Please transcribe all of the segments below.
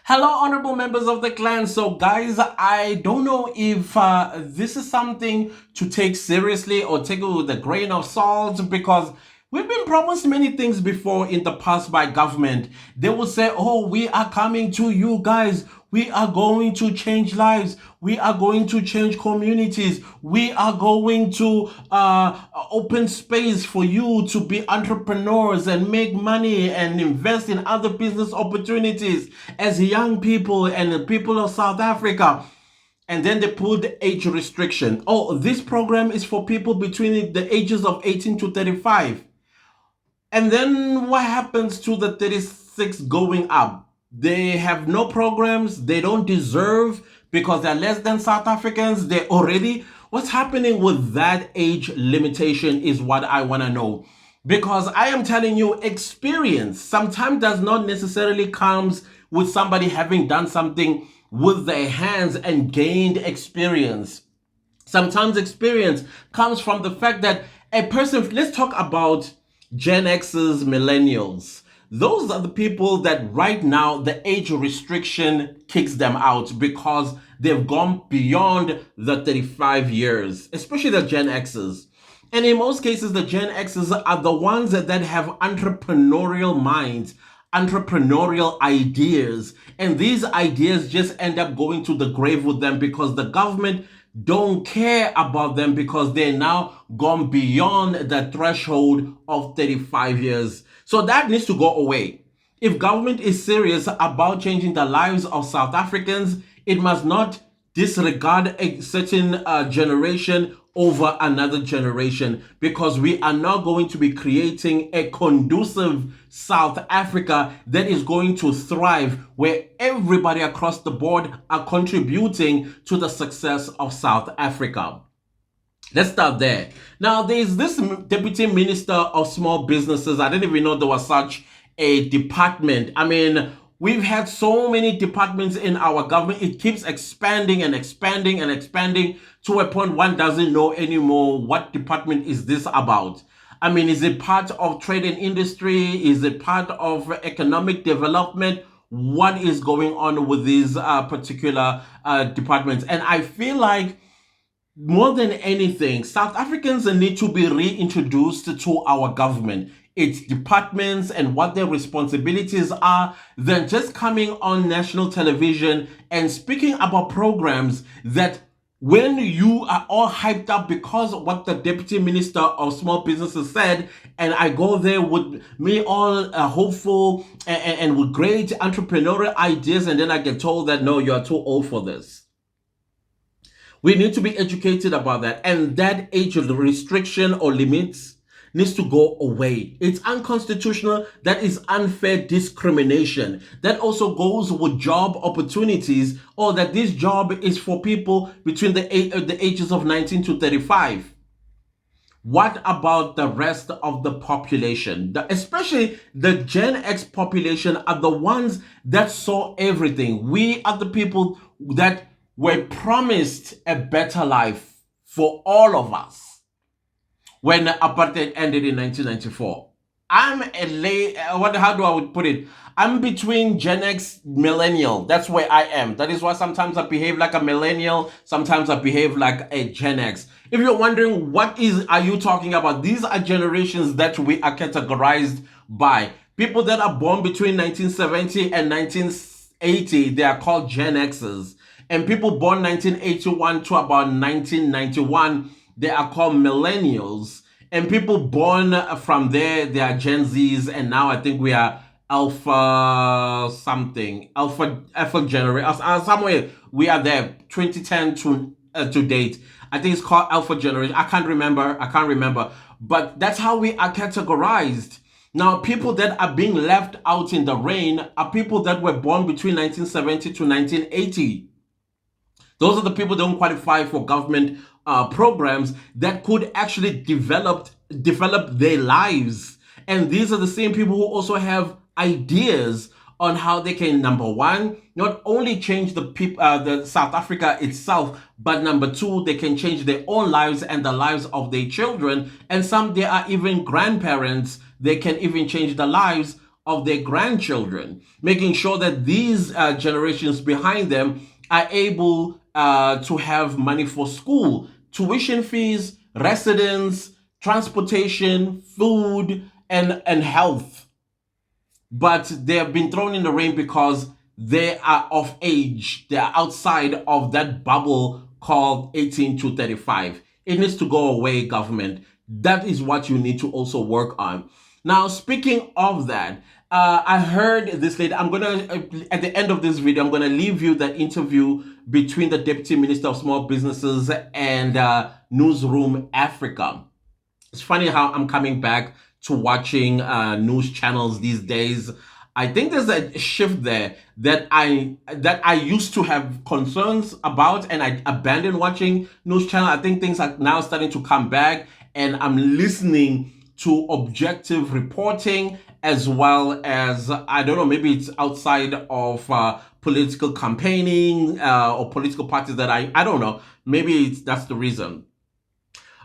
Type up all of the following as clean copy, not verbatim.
Hello, honorable members of the clan. So, guys, I don't know if this is something to take seriously or take it with a grain of salt because we've been promised many things before in the past by government. They will say, oh, we are coming to you guys. We are going to change lives. We are going to change communities. We are going to open space for you to be entrepreneurs and make money and invest in other business opportunities as young people and the people of South Africa. And then they put the age restriction. Oh, this program is for people between the ages of 18 to 35. And then what happens to the 36 going up? They have no programs, they don't deserve because they're less than South Africans. They already, what's happening with that age limitation is what I want to know. Because I am telling you, experience sometimes does not necessarily comes with somebody having done something with their hands and gained experience. Sometimes experience comes from the fact that a person, let's talk about Gen X's, millennials. Those are the people that right now the age restriction kicks them out because they've gone beyond the 35 years, especially the Gen X's. And in most cases, the Gen X's are the ones that have entrepreneurial minds, entrepreneurial ideas. And these ideas just end up going to the grave with them because the government don't care about them because they're now gone beyond the threshold of 35 years. So that needs to go away. If government is serious about changing the lives of South Africans, it must not disregard a certain generation over another generation because we are now going to be creating a conducive South Africa that is going to thrive where everybody across the board are contributing to the success of South Africa. Let's start there. Now, there's this Deputy Minister of Small Businesses. I didn't even know there was such a department. I mean, we've had so many departments in our government. It keeps expanding and expanding and expanding to a point one doesn't know anymore what department is this about. I mean, is it part of trade and industry? Is it part of economic development? What is going on with these particular departments? And I feel like more than anything, South Africans need to be reintroduced to our government, its departments, and what their responsibilities are, than just coming on national television and speaking about programs that when you are all hyped up because of what the Deputy Minister of Small Businesses said, and I go there with me all hopeful and with great entrepreneurial ideas, and then I get told that no, you are too old for this. We need to be educated about that. And that age of the restriction or limits needs to go away. It's unconstitutional. That is unfair discrimination. That also goes with job opportunities, or that this job is for people between the ages of 19 to 35. What about the rest of the population? Especially the Gen X population are the ones that saw everything. We are the people that were promised a better life for all of us when apartheid ended in 1994. I'm a late, how do I would put it? I'm between Gen X, millennial. That's where I am. That is why sometimes I behave like a millennial. Sometimes I behave like a Gen X. If you're wondering are you talking about? These are generations that we are categorized by. People that are born between 1970 and 1980, they are called Gen X's. And people born 1981 to about 1991, they are called millennials. And people born from there, they are Gen Zs. And now I think we are alpha something, alpha generation. Somewhere we are there, 2010 to date. I think it's called alpha generation. I can't remember. But that's how we are categorized. Now, people that are being left out in the rain are people that were born between 1970 to 1980. Those are the people that don't qualify for government programs that could actually develop their lives. And these are the same people who also have ideas on how they can, number one, not only change the South Africa itself, but number two, they can change their own lives and the lives of their children. And some, they are even grandparents. They can even change the lives of their grandchildren, making sure that these generations behind them are able to have money for school, tuition fees, residence, transportation, food, and health. But they have been thrown in the rain because they are of age. They are outside of that bubble called 18 to 35. It needs to go away, government. That is what you need to also work on. Now, speaking of that, I heard this lady. I'm gonna at the end of this video, I'm gonna leave you the interview between the Deputy Minister of Small Businesses and Newsroom Africa. It's funny how I'm coming back to watching news channels these days. I think there's a shift there that I used to have concerns about, and I abandoned watching news channel. I think things are now starting to come back, and I'm listening to objective reporting, as well as, I don't know, maybe it's outside of political campaigning or political parties that I don't know. Maybe that's the reason.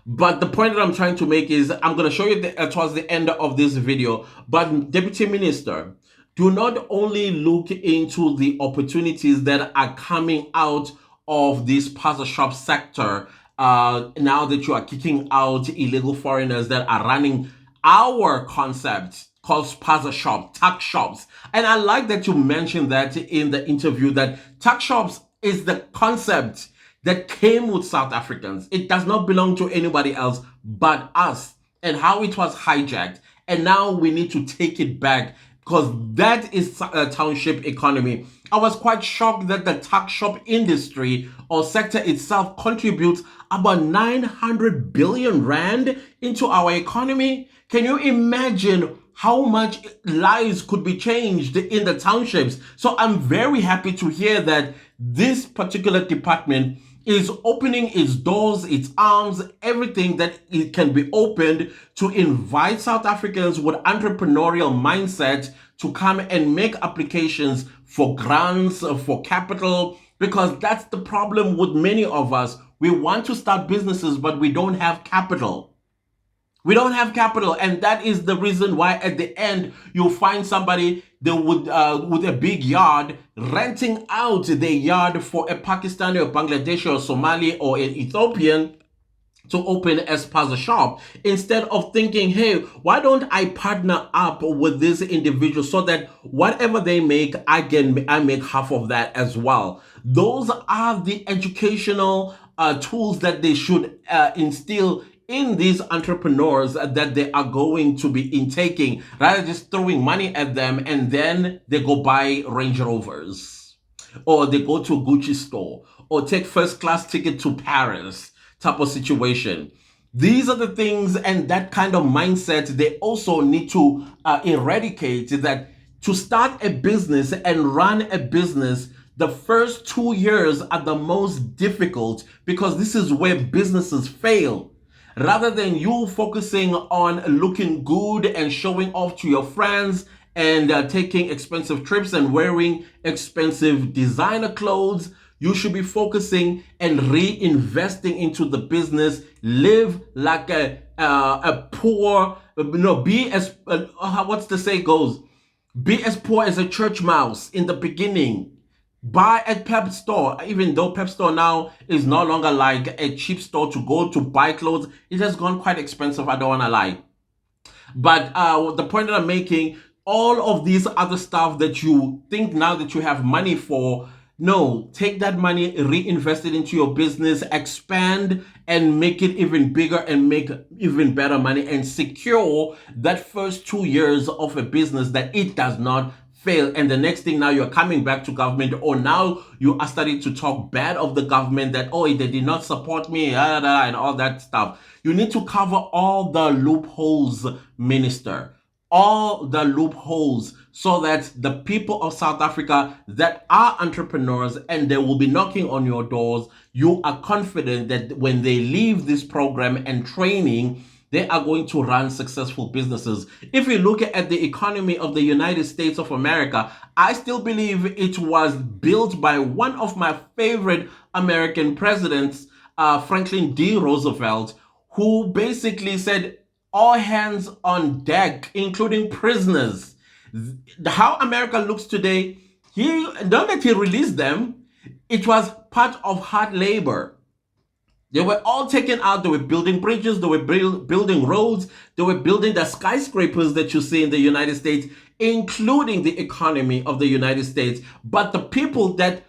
But the point that I'm trying to make is, I'm going to show you towards the end of this video. But Deputy Minister, do not only look into the opportunities that are coming out of this puzzle shop sector now that you are kicking out illegal foreigners that are running our concept called puzzle shop, tuck shops. And I like that you mentioned that in the interview, that tuck shops is the concept that came with South Africans. It does not belong to anybody else but us, and how it was hijacked. And now we need to take it back, because that is a township economy. I was quite shocked that the tuck shop industry or sector itself contributes about 900 billion rand into our economy. Can you imagine how much lives could be changed in the townships? So I'm very happy to hear that this particular department is opening its doors, its arms, everything that it can be opened to invite South Africans with entrepreneurial mindset to come and make applications for grants, for capital, because that's the problem with many of us. We want to start businesses, but we don't have capital. We don't have capital, and that is the reason why at the end you'll find somebody that would with a big yard renting out their yard for a Pakistani or Bangladeshi or Somali or an Ethiopian to open a spaza shop, instead of thinking, hey, why don't I partner up with this individual so that whatever they make, I make half of that as well. Those are the educational tools that they should instill in these entrepreneurs that they are going to be intaking, rather than just throwing money at them and then they go buy Range Rovers, or they go to a Gucci store, or take first class ticket to Paris type of situation. These are the things, and that kind of mindset they also need to eradicate. That to start a business and run a business, the first 2 years are the most difficult, because this is where businesses fail. Rather than you focusing on looking good and showing off to your friends and taking expensive trips and wearing expensive designer clothes, you should be focusing and reinvesting into the business. Live like a poor, be as, what's the say goes? Be as poor as a church mouse in the beginning. Buy at Pep Store, even though Pep Store now is no longer like a cheap store to go to buy clothes. It has gone quite expensive, I don't want to lie. But the point that I'm making, all of these other stuff that you think now that you have money for, no, take that money, reinvest it into your business, expand and make it even bigger and make even better money, and secure that first 2 years of a business that it does not fail. And the next thing, now you're coming back to government, or now you are starting to talk bad of the government, that, oh, they did not support me, and all that stuff. You need to cover all the loopholes, minister. All the loopholes, so that the people of South Africa that are entrepreneurs and they will be knocking on your doors, you are confident that when they leave this program and training, they are going to run successful businesses. If you look at the economy of the United States of America, I still believe it was built by one of my favorite American presidents, Franklin D. Roosevelt, who basically said, all hands on deck, including prisoners. How America looks today, not that he released them, it was part of hard labor. They were all taken out. They were building bridges. They were building roads. They were building the skyscrapers that you see in the United States, including the economy of the United States. But the people that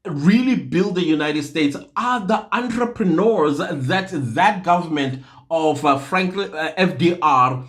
really build the United States are the entrepreneurs that government of Franklin FDR,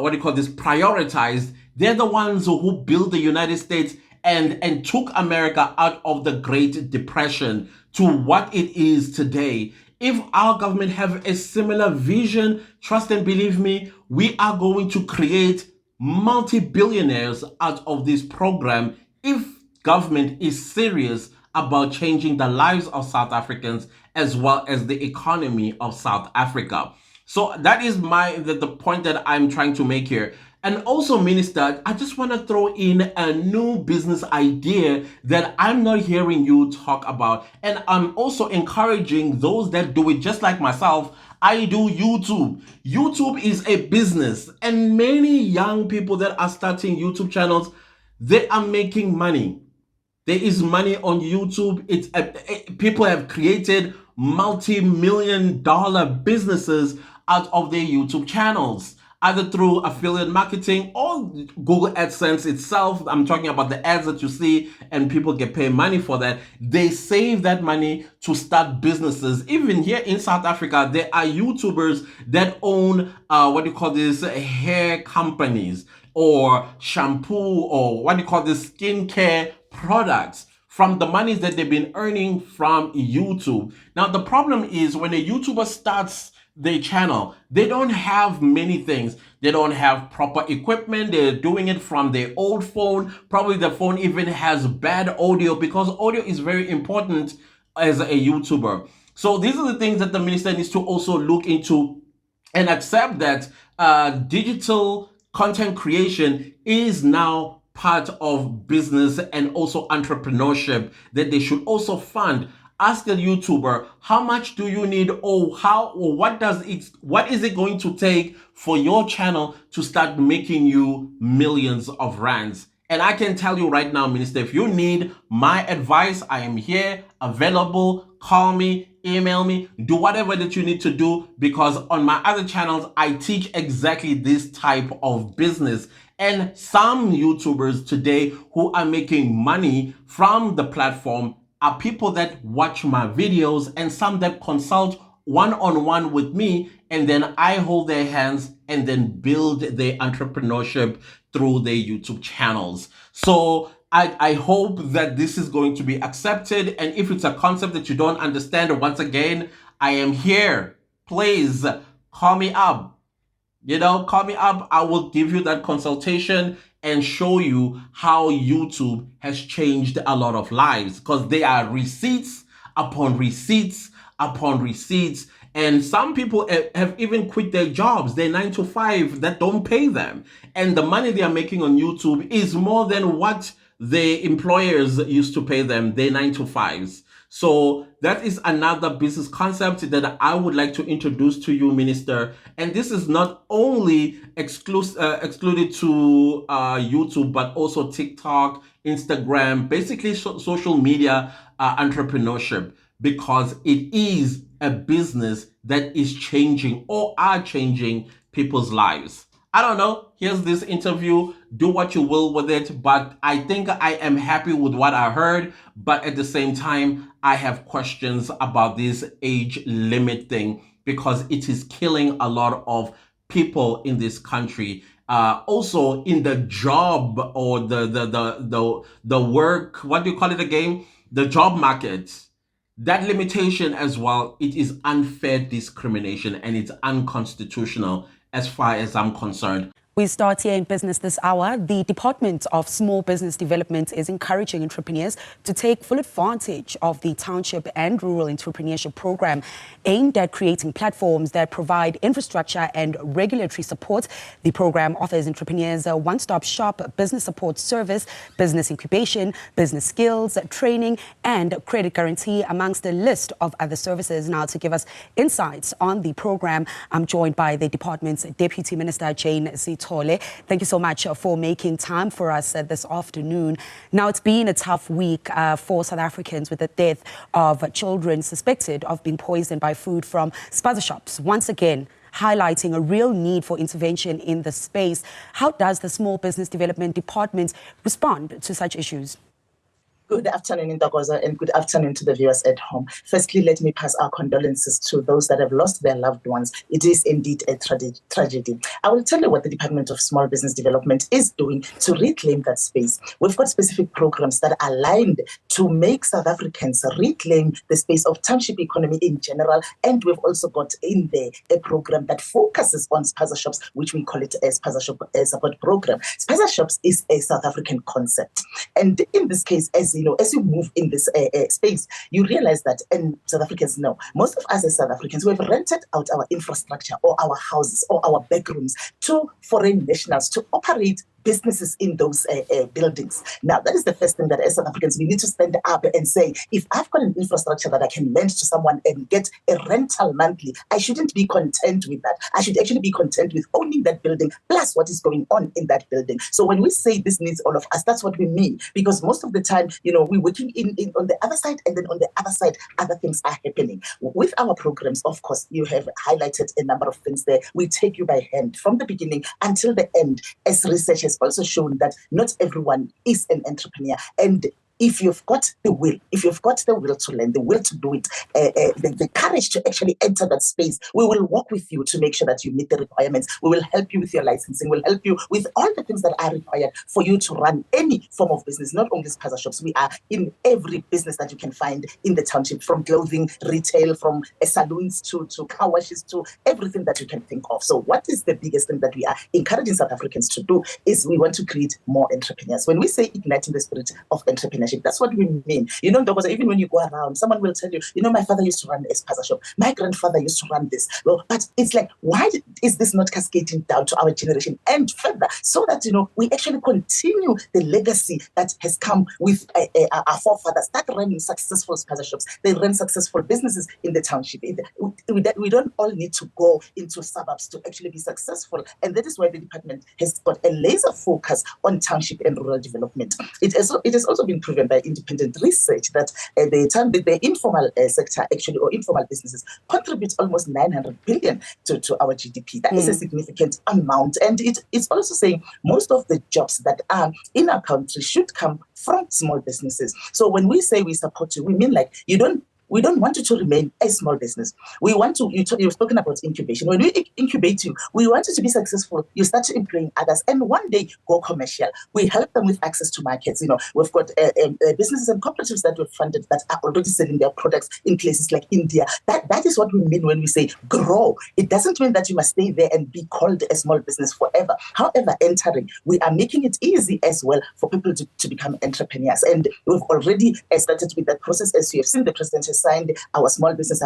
what do you call this, prioritized. They're the ones who built the United States and took America out of the Great Depression to what it is today. If our government have a similar vision, trust and believe me, we are going to create multi-billionaires out of this program if government is serious about changing the lives of South Africans as well as the economy of South Africa. So that is the point that I'm trying to make here. And also, Minister, I just want to throw in a new business idea that I'm not hearing you talk about. And I'm also encouraging those that do it just like myself. I do YouTube. YouTube is a business, and many young people that are starting YouTube channels, they are making money. There is money on YouTube. People have created multi-million-dollar businesses out of their YouTube channels, either through affiliate marketing or Google AdSense itself. I'm talking about the ads that you see and people get paid money for that. They save that money to start businesses. Even here in South Africa, there are YouTubers that own, hair companies or shampoo or skincare products from the monies that they've been earning from YouTube. Now, the problem is when a YouTuber starts their channel, they don't have many things. They don't have proper equipment. They're doing it from their old phone. Probably the phone even has bad audio, because audio is very important as a YouTuber. So these are the things that the minister needs to also look into and accept that digital content creation is now part of business and also entrepreneurship that they should also fund. Ask a YouTuber, how much do you need, or what is it going to take for your channel to start making you millions of rands? And I can tell you right now, Minister, if you need my advice, I am here, available. Call me, email me, do whatever that you need to do, because on my other channels, I teach exactly this type of business. And some YouTubers today who are making money from the platform are people that watch my videos and some that consult one-on-one with me, and then I hold their hands and then build their entrepreneurship through their YouTube channels. So I hope that this is going to be accepted. And if it's a concept that you don't understand, once again, I am here. Please call me up. Call me up. I will give you that consultation and show you how YouTube has changed a lot of lives, because there are receipts upon receipts upon receipts. And some people have even quit their jobs, their 9-to-5 that don't pay them. And the money they are making on YouTube is more than what the employers used to pay them, their 9-to-5s. So that is another business concept that I would like to introduce to you, Minister. And this is not only excluded to YouTube, but also TikTok, Instagram, basically social media entrepreneurship, because it is a business that is changing or are changing people's lives. I don't know. Here's this interview. Do what you will with it. But I think I am happy with what I heard. But at the same time, I have questions about this age limit thing, because it is killing a lot of people in this country. Also in the job or the work, what do you call it again? The job market. That limitation as well, it is unfair discrimination and it's unconstitutional as far as I'm concerned. We start here in business this hour. The Department of Small Business Development is encouraging entrepreneurs to take full advantage of the Township and Rural Entrepreneurship Program, aimed at creating platforms that provide infrastructure and regulatory support. The program offers entrepreneurs a one-stop shop business support service, business incubation, business skills, training, and credit guarantee, amongst a list of other services. Now, to give us insights on the program, I'm joined by the department's Deputy Minister, Jane Sito. Tole. Thank you so much for making time for us this afternoon. Now, it's been a tough week for South Africans with the death of children suspected of being poisoned by food from spaza shops. Once again, highlighting a real need for intervention in the space. How does the Small Business Development Department respond to such issues? Good afternoon, Ntokozo, and good afternoon to the viewers at home. Firstly, let me pass our condolences to those that have lost their loved ones. It is indeed a tragedy. I will tell you what the Department of Small Business Development is doing to reclaim that space. We've got specific programs that are aligned to make South Africans reclaim the space of township economy in general, and we've also got in there a program that focuses on spaza shops, which we call it a spaza shop support program. Spaza shops is a South African concept, and in this case, as you move in this space, you realize that, and South Africans know, most of us as South Africans, we have rented out our infrastructure or our houses or our bedrooms to foreign nationals to operate businesses in those buildings. Now, that is the first thing that as South Africans, we need to stand up and say, if I've got an infrastructure that I can lend to someone and get a rental monthly, I shouldn't be content with that. I should actually be content with owning that building, plus what is going on in that building. So when we say this needs all of us, that's what we mean. Because most of the time, we're working in on the other side, and then on the other side, other things are happening. With our programs, of course, you have highlighted a number of things there. We take you by hand from the beginning until the end, as research has also shown that not everyone is an entrepreneur. And if you've got the will, to learn, the will to do it, the courage to actually enter that space, we will work with you to make sure that you meet the requirements. We will help you with your licensing. We'll help you with all the things that are required for you to run any form of business, not only spaza shops. We are in every business that you can find in the township, from clothing, retail, from saloons to car washes, to everything that you can think of. So what is the biggest thing that we are encouraging South Africans to do is we want to create more entrepreneurs. When we say igniting the spirit of entrepreneurship, that's what we mean. Because even when you go around, someone will tell you, my father used to run a spaza shop. My grandfather used to run this. Well, but it's like, why is this not cascading down to our generation and further, so that, we actually continue the legacy that has come with our forefathers that ran successful spaza shops. They ran successful businesses in the township. We don't all need to go into suburbs to actually be successful. And that is why the department has got a laser focus on township and rural development. It has also been proven by independent research that the informal sector, actually, or informal businesses, contributes almost 900 billion to our GDP. That is a significant amount. And it's also saying most of the jobs that are in our country should come from small businesses. So when we say we support you, we mean like we don't want you to remain a small business. We want to, you've spoken about incubation. When we incubate you, we want you to be successful. You start to employing others, and one day go commercial. We help them with access to markets. We've got businesses and cooperatives that we've funded that are already selling their products in places like India. That is what we mean when we say grow. It doesn't mean that you must stay there and be called a small business forever. However, entering, we are making it easy as well for people to become entrepreneurs. And we've already started with that process. As you have seen, the president has signed our Small Business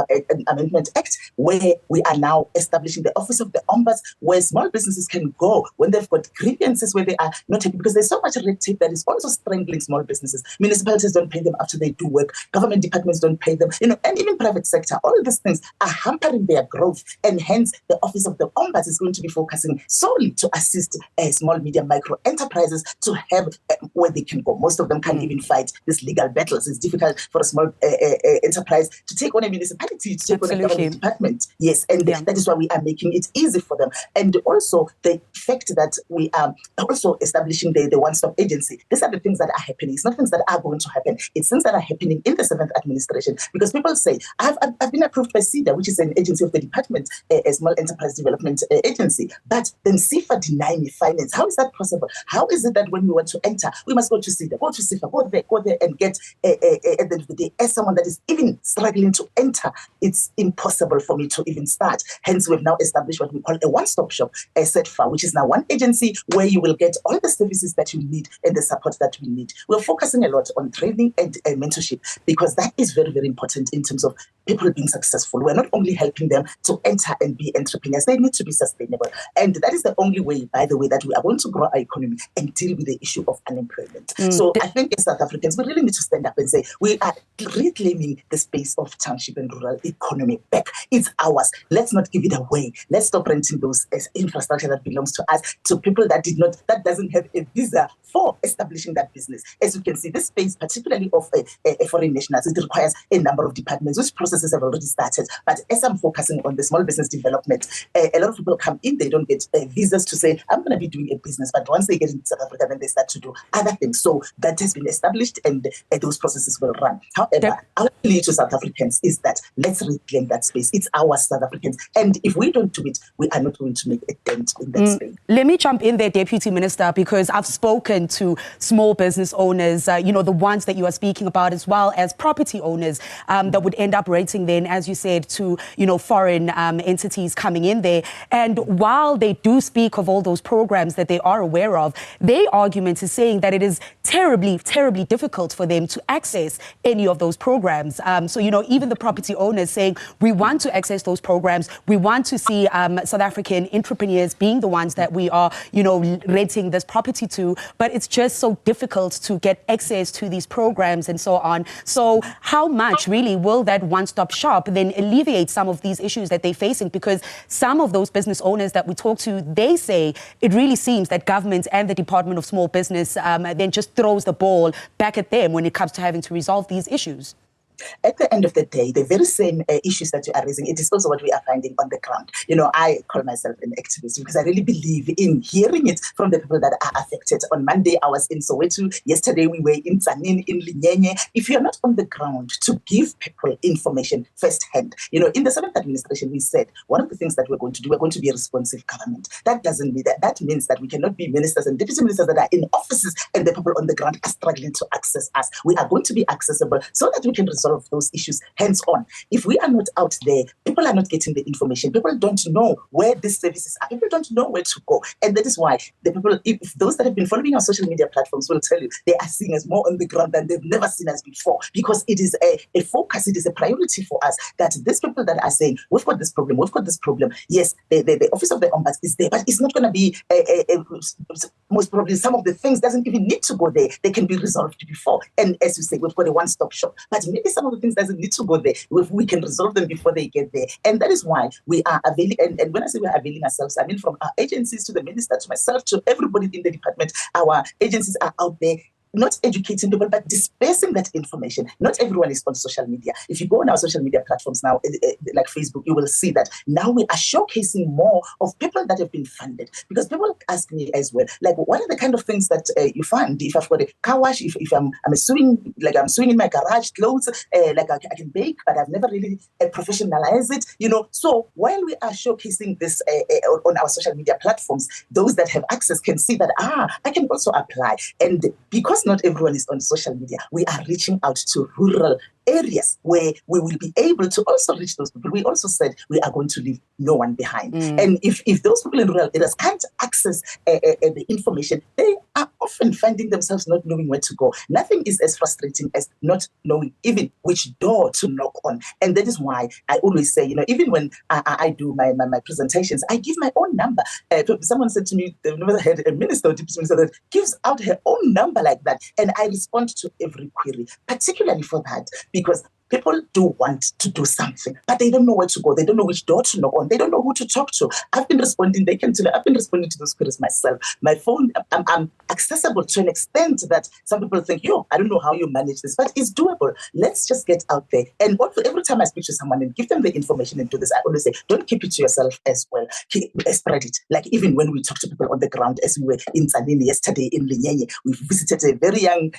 Amendment Act, where we are now establishing the Office of the Ombuds, where small businesses can go when they've got grievances where they are not happy, because there's so much red tape that is also strangling small businesses. Municipalities don't pay them after they do work. Government departments don't pay them. And even private sector, all of these things are hampering their growth. And hence, the Office of the Ombuds is going to be focusing solely to assist small, medium, micro enterprises to have where they can go. Most of them can't even fight these legal battles. It's difficult for a small enterprise to take on a municipality, to take on a government department. Yes, and that is why we are making it easy for them. And also the fact that we are also establishing the one-stop agency. These are the things that are happening. It's not things that are going to happen. It's things that are happening in the 7th administration. Because people say, I've been approved by CEDA, which is an agency of the department, a small enterprise development agency. But then CIFA deny me finance. How is that possible? How is it that when we want to enter, we must go to CEDA, go to CIFA, go there and get, at the end of the day, as someone that is even struggling to enter, it's impossible for me to even start. Hence, we've now established what we call a one-stop shop, a SETFA, which is now one agency where you will get all the services that you need and the support that we need. We're focusing a lot on training and mentorship, because that is very, very important in terms of people being successful. We're not only helping them to enter and be entrepreneurs, they need to be sustainable. And that is the only way, by the way, that we are going to grow our economy and deal with the issue of unemployment. So I think as South Africans, we really need to stand up and say we are reclaiming the the space of township and rural economy back. It's ours. Let's not give it away. Let's stop renting those infrastructure that belongs to us to people that doesn't have a visa for establishing that business. As you can see, this space, particularly of foreign nationals, it requires a number of departments, which processes have already started. But as I'm focusing on the small business development, a lot of people come in, they don't get visas to say, I'm going to be doing a business. But once they get into South Africa, then they start to do other things. So that has been established, and those processes will run. However, our plea to South Africans is that let's reclaim that space. It's our South Africans. And if we don't do it, we are not going to make a dent in that space. Let me jump in there, Deputy Minister, because I've spoken to small business owners, the ones that you are speaking about, as well as property owners that would end up renting then, as you said, to, foreign entities coming in there. And while they do speak of all those programs that they are aware of, their argument is saying that it is terribly, terribly difficult for them to access any of those programs. So, even the property owners saying, we want to access those programs. We want to see South African entrepreneurs being the ones that we are, renting this property to. But it's just so difficult to get access to these programs and so on. So how much really will that one-stop shop then alleviate some of these issues that they're facing? Because some of those business owners that we talk to, they say it really seems that government and the Department of Small Business then just throws the ball back at them when it comes to having to resolve these issues. At the end of the day, the very same issues that you are raising, it is also what we are finding on the ground. I call myself an activist because I really believe in hearing it from the people that are affected. On Monday, I was in Soweto. Yesterday, we were in Tzaneen, in Linyenye. If you're not on the ground to give people information firsthand, in the 7th administration, we said one of the things that we're going to do, we're going to be a responsive government. That doesn't mean that. That means that we cannot be ministers and deputy ministers that are in offices and the people on the ground are struggling to access us. We are going to be accessible so that we can resolve those issues hands-on. If we are not out there, people are not getting the information. People don't know where these services are. People don't know where to go. And that is why the people, if those that have been following our social media platforms will tell you, they are seeing us more on the ground than they've never seen us before, because it is a focus, it is a priority for us that these people that are saying, we've got this problem, yes, the Office of the Ombuds is there, but it's not going to be, most probably some of the things doesn't even need to go there. They can be resolved before. And as you say, we've got a one-stop shop. But maybe some of the things doesn't need to go there. We can resolve them before they get there. And that is why we are availing, and when I say we're availing ourselves, I mean from our agencies to the minister, to myself, to everybody in the department. Our agencies are out there not educating people, but dispersing that information. Not everyone is on social media. If you go on our social media platforms now, like Facebook, you will see that now we are showcasing more of people that have been funded. Because people ask me as well, like, what are the kind of things that you fund? If I've got a car wash, if I'm sewing, like I'm sewing in my garage clothes, like I can bake, but I've never really professionalized it, So while we are showcasing this on our social media platforms, those that have access can see that, I can also apply. And because not everyone is on social media, we are reaching out to rural areas where we will be able to also reach those people. We also said we are going to leave no one behind. And if those people in rural areas can't access the information, they are often finding themselves not knowing where to go. Nothing is as frustrating as not knowing even which door to knock on. And that is why I always say, even when I do my presentations, I give my own number. Someone said to me, they've never had a minister or deputy minister that gives out her own number like that. And I respond to every query, particularly for that, because people do want to do something, but they don't know where to go. They don't know which door to knock on. They don't know who to talk to. I've been responding. They can tell me, I've been responding to those queries myself. My phone, I'm accessible to an extent that some people think, I don't know how you manage this, but it's doable. Let's just get out there. And also, every time I speak to someone and give them the information and do this, I always say, don't keep it to yourself as well. Spread it. Like even when we talk to people on the ground, as we were in Tzaneen yesterday in Linyenye, we visited a very young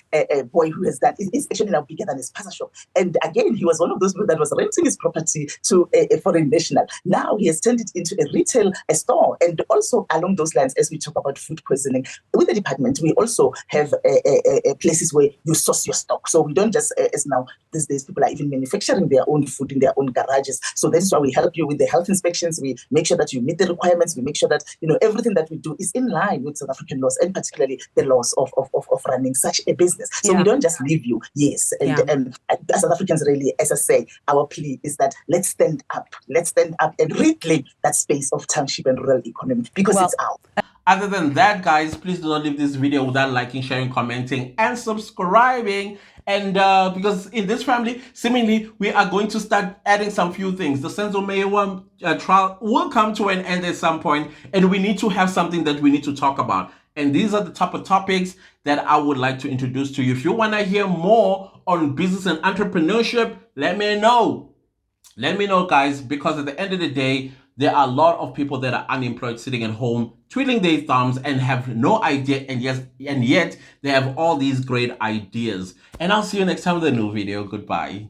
boy who has done, he's actually now bigger than his pasta shop. And again, he was one of those people that was renting his property to a foreign national. Now he has turned it into a retail store. And also along those lines, as we talk about food poisoning, with the department, we also have places where you source your stock. So we don't just, as now these days, people are even manufacturing their own food in their own garages. So that is why we help you with the health inspections. We make sure that you meet the requirements. We make sure that, everything that we do is in line with South African laws, and particularly the laws of running such a business. So we don't just leave you. Yes. And as South Africans, really, as I say, our plea is that let's stand up and reclaim that space of township and rural economy, because it's out. Other than that, guys, please do not leave this video without liking, sharing, commenting, and subscribing. And because in this family, seemingly, we are going to start adding some few things. The Senzo Mewa trial will come to an end at some point, and we need to have something that we need to talk about. And these are the type of topics that I would like to introduce to you. If you want to hear more on business and entrepreneurship, let me know. Let me know, guys, because at the end of the day, there are a lot of people that are unemployed sitting at home, twiddling their thumbs and have no idea, and yet they have all these great ideas. And I'll see you next time with a new video. Goodbye.